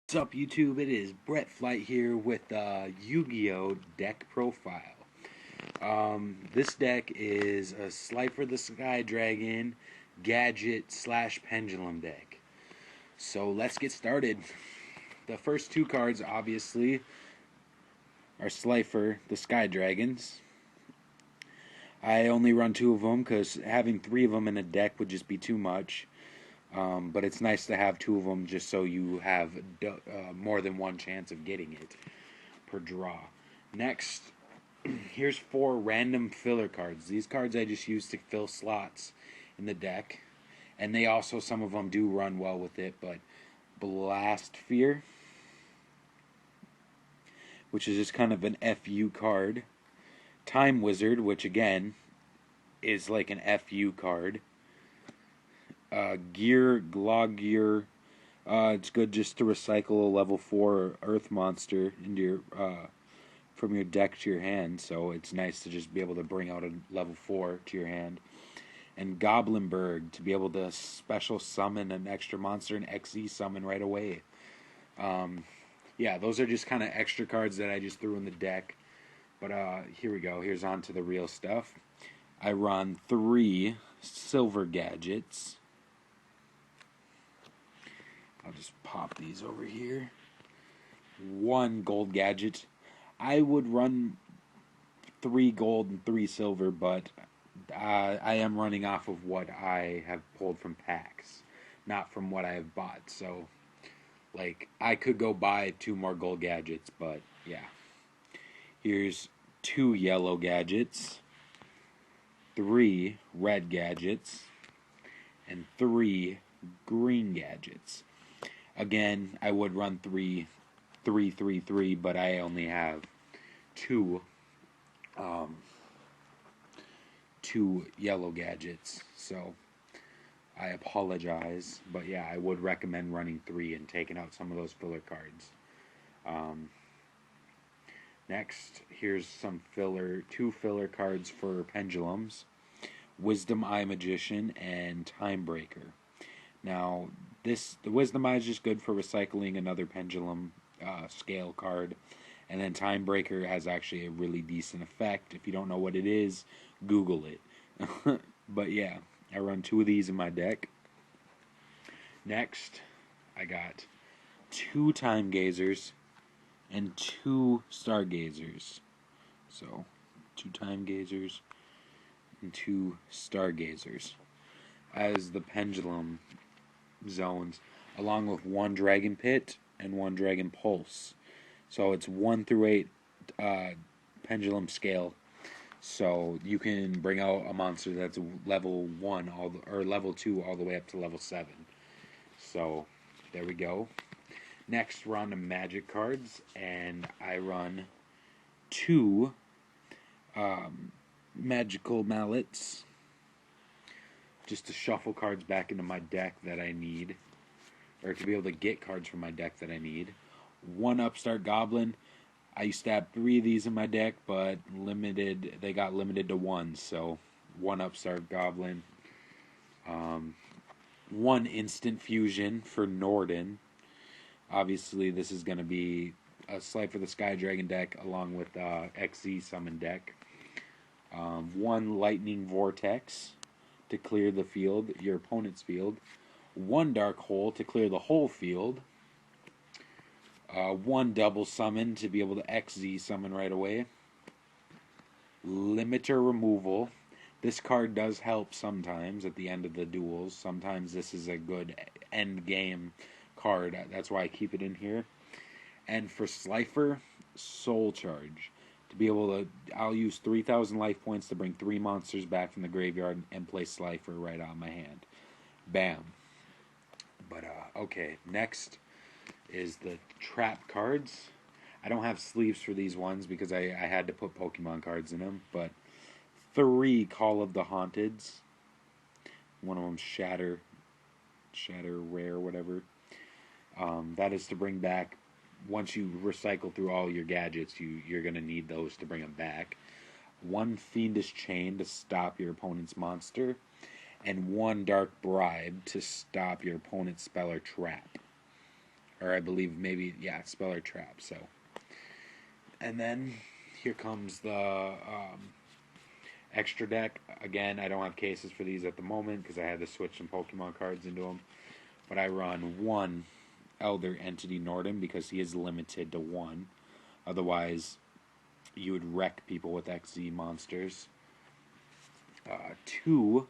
What's up, YouTube? It is Brett Flight here with Yu-Gi-Oh deck profile. This deck is a Slifer the Sky Dragon Gadget / Pendulum deck. So let's get started. The first two cards, obviously, are Slifer the Sky Dragons. I only run two of them because having three of them in a deck would just be too much. But it's nice to have two of them just so you have more than one chance of getting it per draw. Next, here's four random filler cards. These cards I just use to fill slots in the deck. And they also, some of them do run well with it, but Blast Fear, which is just kind of an FU card. Time Wizard, which again is like an FU card. Gear. It's good just to recycle a level 4 Earth monster into your from your deck to your hand, so it's nice to just be able to bring out a level 4 to your hand. And Goblinberg, to be able to special summon an extra monster and XE summon right away. Yeah, those are just kind of extra cards that I just threw in the deck. But here we go. Here's on to the real stuff. I run 3 silver gadgets. I'll just pop these over here. 1 gold gadget. I would run 3 gold and 3 silver, but I am running off of what I have pulled from packs, not from what I have bought. So, like, I could go buy 2 more gold gadgets, but yeah. Here's 2 yellow gadgets, 3 red gadgets, and 3 green gadgets. Again, I would run 3, 3, 3, 3, but I only have 2 yellow gadgets, so I apologize. But yeah, I would recommend running 3 and taking out some of those filler cards. Next, here's some 2 filler cards for pendulums: Wisdom Eye Magician and Time Breaker. Now, the Wisdom Eye is just good for recycling another pendulum scale card, and then Time Breaker has actually a really decent effect. If you don't know what it is, Google it. But yeah, I run 2 of these in my deck. Next, I got 2 Time Gazers and 2 Stargazers. So, 2 Time Gazers and 2 Stargazers as the pendulum zones, along with 1 Dragon Pit and 1 Dragon Pulse. So it's 1 through 8 pendulum scale. So you can bring out a monster that's level 1 or level 2 all the way up to level 7. So there we go. Next, we're on to magic cards, and I run 2 magical mallets just to shuffle cards back into my deck that I need, or to be able to get cards from my deck that I need. 1 Upstart Goblin. I used to have 3 of these in my deck, but they got limited to 1, so 1 Upstart Goblin. 1 Instant Fusion for Norden. Obviously, this is going to be a Slifer the Sky Dragon deck along with XZ Summon deck. 1 Lightning Vortex to clear the field, your opponent's field. 1 Dark Hole to clear the whole field. 1 Double Summon to be able to XZ summon right away. Limiter Removal. This card does help sometimes at the end of the duels. Sometimes this is a good end game card. That's why I keep it in here. And for Slifer, Soul Charge. To be able to, I'll use 3,000 life points to bring 3 monsters back from the graveyard and play Slifer right on my hand. Bam. But, okay, next is the trap cards. I don't have sleeves for these ones because I had to put Pokemon cards in them, but 3 Call of the Haunteds. One of them Shatter Rare, whatever. That is to bring back, once you recycle through all your gadgets, you're going to need those to bring them back. 1 Fiendish Chain to stop your opponent's monster, and 1 Dark Bribe to stop your opponent's spell or trap. or I believe maybe, yeah, Speller Trap. So, and then here comes the extra deck. Again, I don't have cases for these at the moment because I had to switch some Pokemon cards into them. But I run one Elder Entity Norden because he is limited to one. Otherwise, you would wreck people with XZ monsters. Two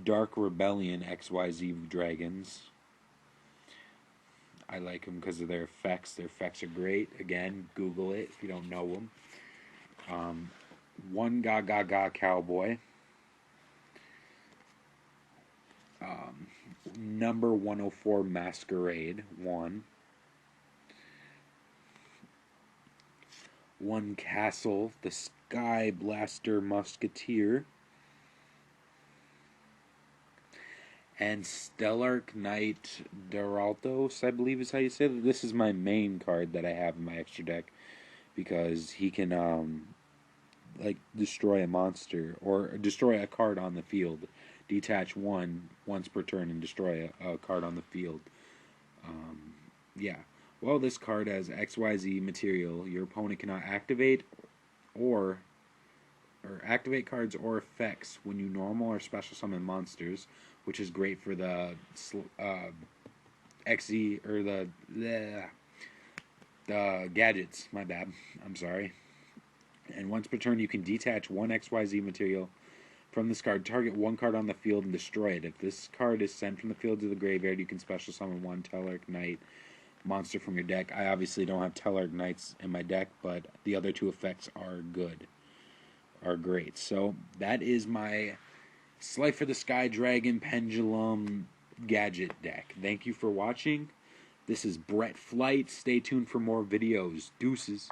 Dark Rebellion XYZ dragons. I like them because of their effects. Their effects are great. Again, Google it if you don't know them. One Gaga Cowboy. Number 104 Masquerade. One Castle, the Sky Blaster Musketeer. And Stellarch Knight Doraltos, I believe is how you say it. This is my main card that I have in my extra deck because he can like destroy a monster or destroy a card on the field. Detach one once per turn and destroy a card on the field. Yeah. Well, this card has XYZ material. Your opponent cannot activate or activate cards or effects when you normal or special summon monsters, which is great for the XZ or the gadgets. My bad. I'm sorry. And once per turn, you can detach one XYZ material from this card. Target one card on the field and destroy it. If this card is sent from the field to the graveyard, you can special summon one Stellarch Knight monster from your deck. I obviously don't have Stellarch Knights in my deck, but the other two effects are good. Are great. So that is my Slifer the Sky Dragon Pendulum Gadget deck. Thank you for watching. This is Brett Flight. Stay tuned for more videos. Deuces.